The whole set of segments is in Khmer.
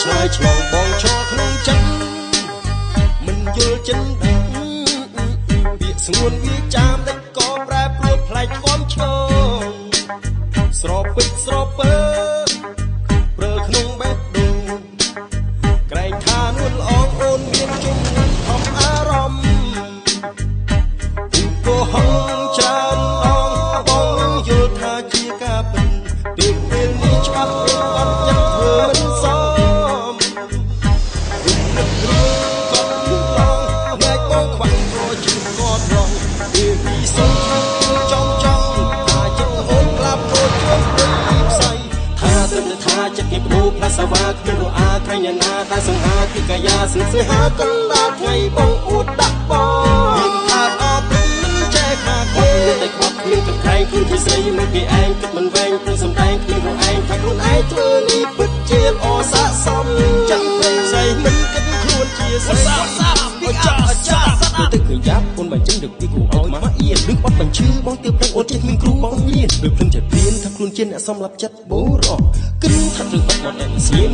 ឆ្លើយឆ្លងបងឈរក្នុងចិត្តមិនយល់ចិនដឹងពាក្យស្ងួនវាចាមតែក៏ប្រែប្រួលផ្លែកគំឈងស្រពេចស្រពើព្រើក្នុងបេះដូងក្រែងថានួនល្អងអូនមានជំងឺធំអារម្មណ៍ពីកោហងច្រើនដងបងយល់ថាជាការពិតពេលពេលនេះច្បាស់ពេលអត់ចិត្តធ្វើមិនសមនឹករឿងកត់ឡងណែបងខ្វាក់រជិះកត់រងពេលពីសុំចំថាចិត្តអូនក្លាប់រត់ជួបព្រឹកពីផ្សៃថាត្រឹមតែថាចិត្តគេបដូរផ្លាសាវ៉ាគ្មានរអាក្រែងអ្នកណាតែសង្ហាគឺកាយាស្នេហាកណ្ដាលថ្ងៃបងអួតដាក់បងមានថាអត់មិនចេះខាគេតែខ្វត់គ្មានទឹកក្រែងខ្លួនជាស្រីមកពីឯងគិតមិនវែងព្រោះសំដែងគ្មានរឯងថាខ្លួនឯងធ្វើនេះពិតជាអស័ក្តិសមចាំព្រៃផ្សេងមិនគិតខ្លួនជាស្រីអចាទៅឃើញយ៉ាប់អូនបាញ់ចឹងដឹកពីគ្រូឲ្យមកអៀនឬអត់បញ្ឈឺបងទើបដឹងអូនចេះគ្មានគ្រូបងមានដូចភ្លឹងចិត្តព្រៀនថាខ្លួនជាអ្នកសំឡាប់ចិត្តបូរអគិតថាត្រូវបាត់មកស្លៀម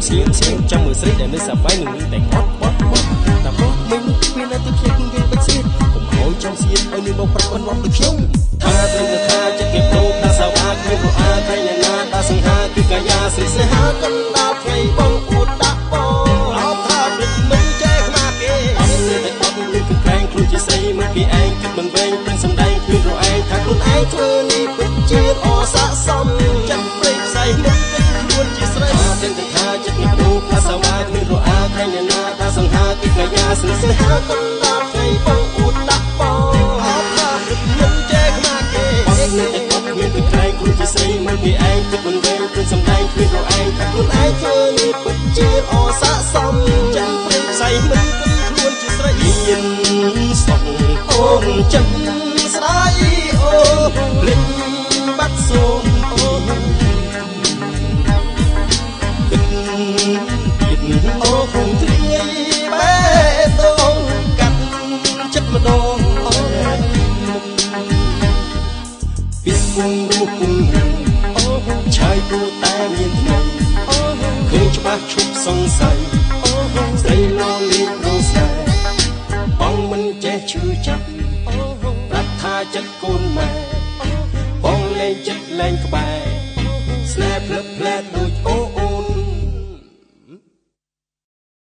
ចាំមើលស្រីដែលនៅសាវ៉ៃនឹងតែអត់តែប្រុសមិនពេលណាទៅខ្ញុំគេបាច់ស្រៀតកុំឲ្យចំសៀតឲ្យនឹងបងប្រាប់បន្លំដូចខ្ញុំថាត្រឹមតែថាចិត្តគេប្រូថាសាវ៉ាគ្មានរអាក្រែងអ្នកណាតាសង្ហាគឺកាយាស្នេហាកណ្ដាលថ្ងៃបងអួតដាក់បងអត់ថាព្រឹកមិនចេះខ្មាស់គេអត់តែអត់នឹងគឺក្រែងខ្លួនជាស្រីមើលពីឯងគិតមិនវែងព្រឹងសំដែងគ្មានរឯងថាខ្លួនឯងធ្វើនេះពិតជាអស័ក្តិសមចិត្តព្រៃផ្សៃមិនគិតខ្លួនជាស្រីថាត្រឹមតែថាចិត្តគេប្រូថាសាវ៉ាគ្មានរអាក្រែងអ្នកណាតាសង្ហាគឺកាយាស្នេហាកណ្ដាលថ្ងៃបងអួតដាក់បងអត់ថាព្រឹកមិនចេះខ្មាស់គេអត់តែអត់មានគឺក្រែងខ្លួនជាស្រីមើលពីឯងគិតមិនវែងព្រឹងសំដែងគ្មានរឯងថាខ្លួនឯងធ្វើនេះពិតជាអស័ក្តិសមចាំព្រៃផ្សៃមិនគិតខ្លួនជាស្រីមានសុខអូនចិត្តស្ដាយអូលិចបាត់សូនអូគិតទៀតអូគង់ទ្រាយបេះដូងកាត់ចិត្តម្ដងអូពីគង់រូបគង់អូឆាយព្រោះតែមានថ្មីអូឃើញច្បាស់ឈប់សង្ស័យអូស្រីឡងលេងរងស្នេហ៍បងមិនចេះឈឺចាប់ប្រាប់ថាចិត្តកូនម៉ែបងលែងចិត្តលែងក្បែរស្នេហ៍ភ្លឹបភ្លែត